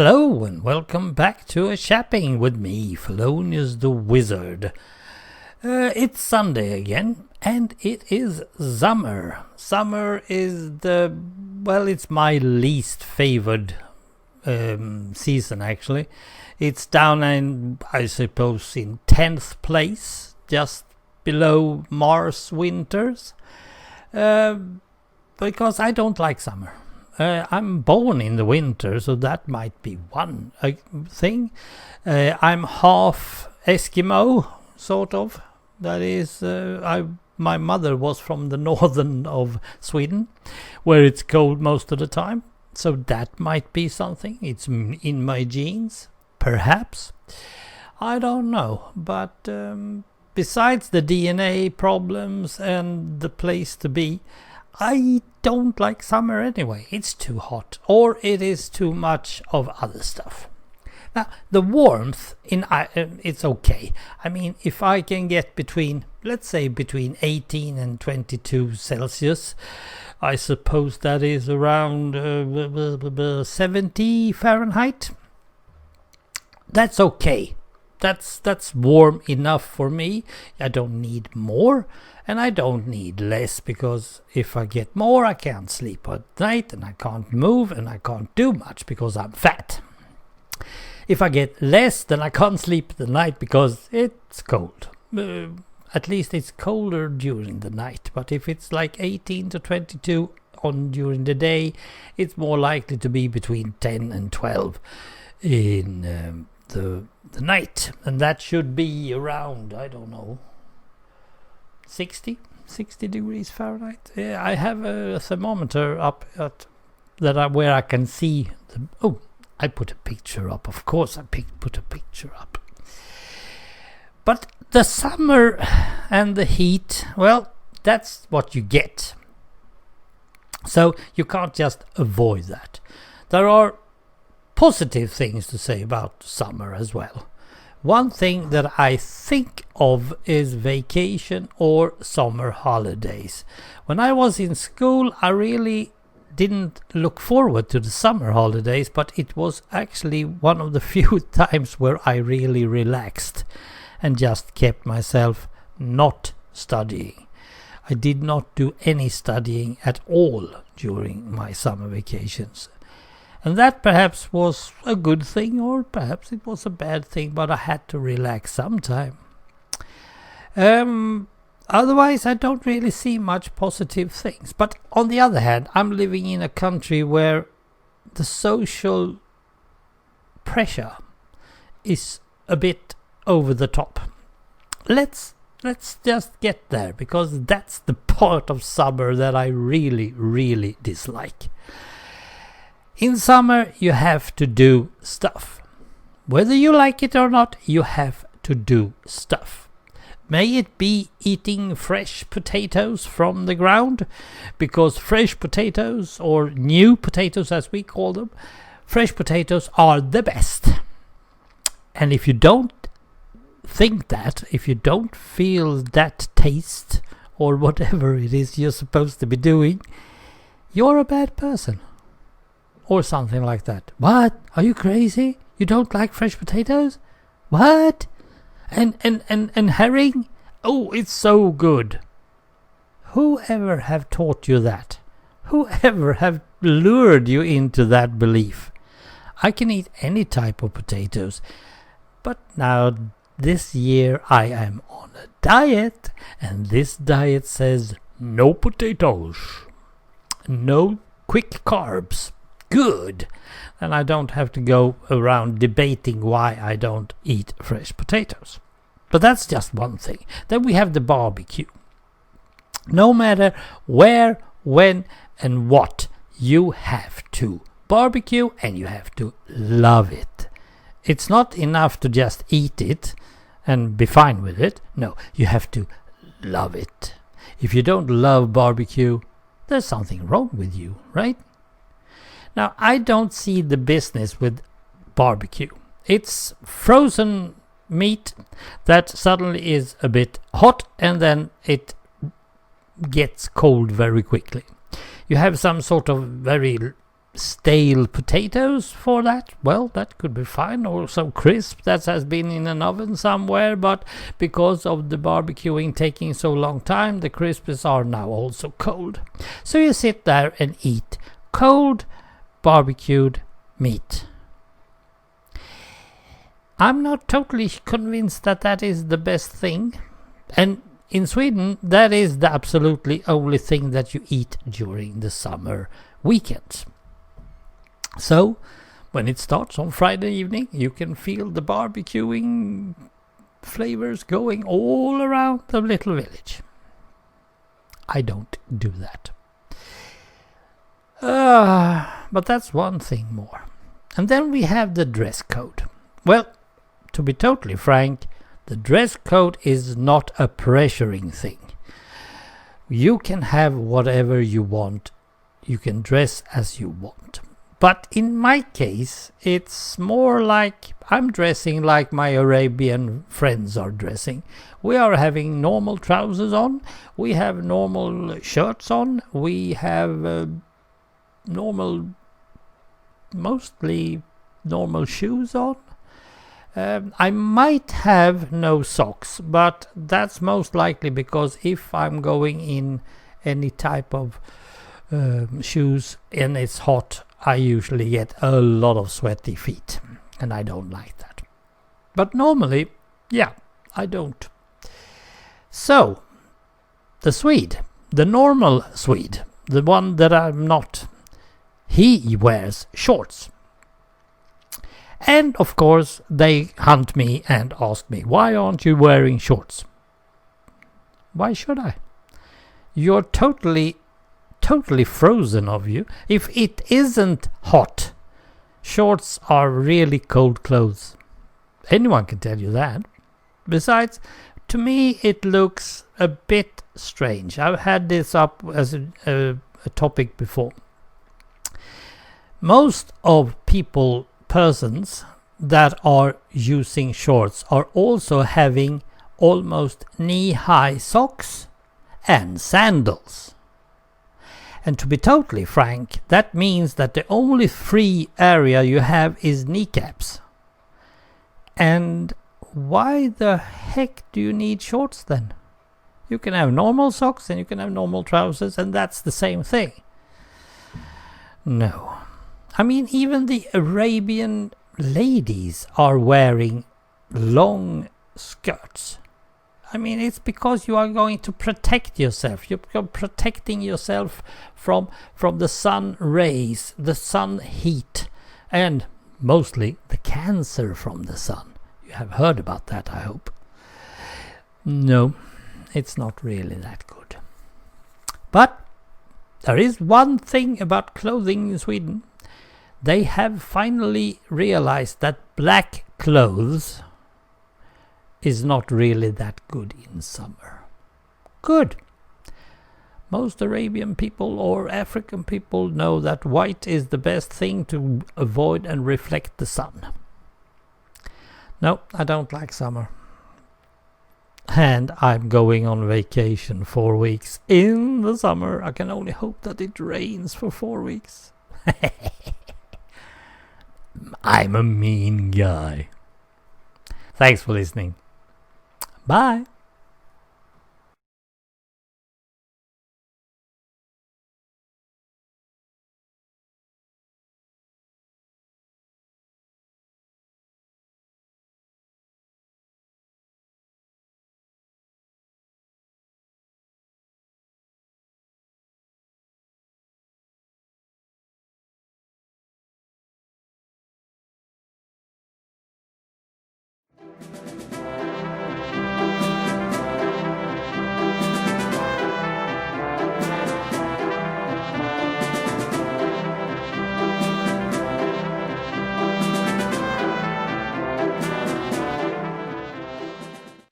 Hello and welcome back to a Chapping with me, Fellonius the Wizard. It's Sunday again, and it is summer. Summer is it's my least favored season actually. It's down in, I suppose, in 10th place, just below Mars winters, because I don't like summer. I'm born in the winter, so that might be one thing. I'm half Eskimo, sort of. That is, my mother was from the northern of Sweden, where it's cold most of the time. So that might be something. It's in my genes, perhaps. I don't know. But besides the DNA problems and the place to be, I don't like summer anyway. It's too hot, or it is too much of other stuff. Now, the warmth it's okay. I mean, if I can get let's say between 18 and 22 Celsius, I suppose that is around 70 Fahrenheit. That's okay. That's warm enough for me. I don't need more. And I don't need less, because if I get more, I can't sleep at night, and I can't move, and I can't do much because I'm fat. If I get less, then I can't sleep at the night because it's cold. At least it's colder during the night. But if it's like 18 to 22 during the day, it's more likely to be between 10 and 12 in the night. And that should be around, I don't know, 60 degrees Fahrenheit. Yeah, I have a thermometer up at where I can see I put a picture up. Of course I put a picture up. But the summer and the heat, well, that's what you get. So you can't just avoid that. There are positive things to say about summer as well. One thing that I think of is vacation or summer holidays. When I was in school, I really didn't look forward to the summer holidays, but it was actually one of the few times where I really relaxed and just kept myself not studying. I did not do any studying at all during my summer vacations. And that perhaps was a good thing, or perhaps it was a bad thing, but I had to relax sometime. Otherwise, I don't really see much positive things. But on the other hand, I'm living in a country where the social pressure is a bit over the top. Let's just get there, because that's the part of summer that I really, really dislike. In summer, you have to do stuff. Whether you like it or not, you have to do stuff. May it be eating fresh potatoes from the ground, because fresh potatoes, or new potatoes as we call them, fresh potatoes are the best. And if you don't think that, if you don't feel that taste, or whatever it is you're supposed to be doing, you're a bad person. Or something like that. What? Are you crazy? You don't like fresh potatoes? What? And herring? Oh, it's so good. Whoever have taught you that? Whoever have lured you into that belief? I can eat any type of potatoes. But now, this year I am on a diet. And this diet says no potatoes. No quick carbs. Good. And I don't have to go around debating why I don't eat fresh potatoes. But that's just one thing. Then we have the barbecue. No matter where, when, and what, you have to barbecue, and you have to love it. It's not enough to just eat it and be fine with it. No, you have to love it. If you don't love barbecue, there's something wrong with you, right? Now, I don't see the business with barbecue. It's frozen meat that suddenly is a bit hot, and then it gets cold very quickly. You have some sort of very stale potatoes for that, well, that could be fine. Or some crisp that has been in an oven somewhere, but because of the barbecuing taking so long time, the crisps are now also cold. So you sit there and eat cold barbecued meat. I'm not totally convinced that that is the best thing. And in Sweden, that is the absolutely only thing that you eat during the summer weekends. So, when it starts on Friday evening, you can feel the barbecuing flavors going all around the little village. I don't do that. But that's one thing more. And then we have the dress code. Well, to be totally frank, the dress code is not a pressuring thing. You can have whatever you want. You can dress as you want. But in my case, it's more like I'm dressing like my Arabian friends are dressing. We are having normal trousers on. We have normal shirts on. We have mostly normal shoes on. I might have no socks, but that's most likely because if I'm going in any type of shoes and it's hot, I usually get a lot of sweaty feet, and I don't like that. But normally, yeah, I don't. So, the Swede, the normal Swede, the one that I'm not, he wears shorts. And of course, they hunt me and ask me, why aren't you wearing shorts? Why should I? You're totally frozen of you. If it isn't hot, shorts are really cold clothes. Anyone can tell you that. Besides, to me, it looks a bit strange. I've had this up as a topic before. Most of persons that are using shorts are also having almost knee-high socks and sandals. And to be totally frank, that means that the only free area you have is kneecaps. And why the heck do you need shorts then? You can have normal socks and you can have normal trousers, and that's the same thing. No. I mean, even the Arabian ladies are wearing long skirts. I mean, it's because you are going to protect yourself. You're protecting yourself from the sun rays, the sun heat, and mostly the cancer from the sun. You have heard about that, I hope. No, it's not really that good. But there is one thing about clothing in Sweden. They have finally realized that black clothes is not really that good in summer. Good. Most Arabian people or African people know that white is the best thing to avoid and reflect the sun. No, I don't like summer. And I'm going on vacation 4 weeks in the summer. I can only hope that it rains for 4 weeks. I'm a mean guy. Thanks for listening. Bye.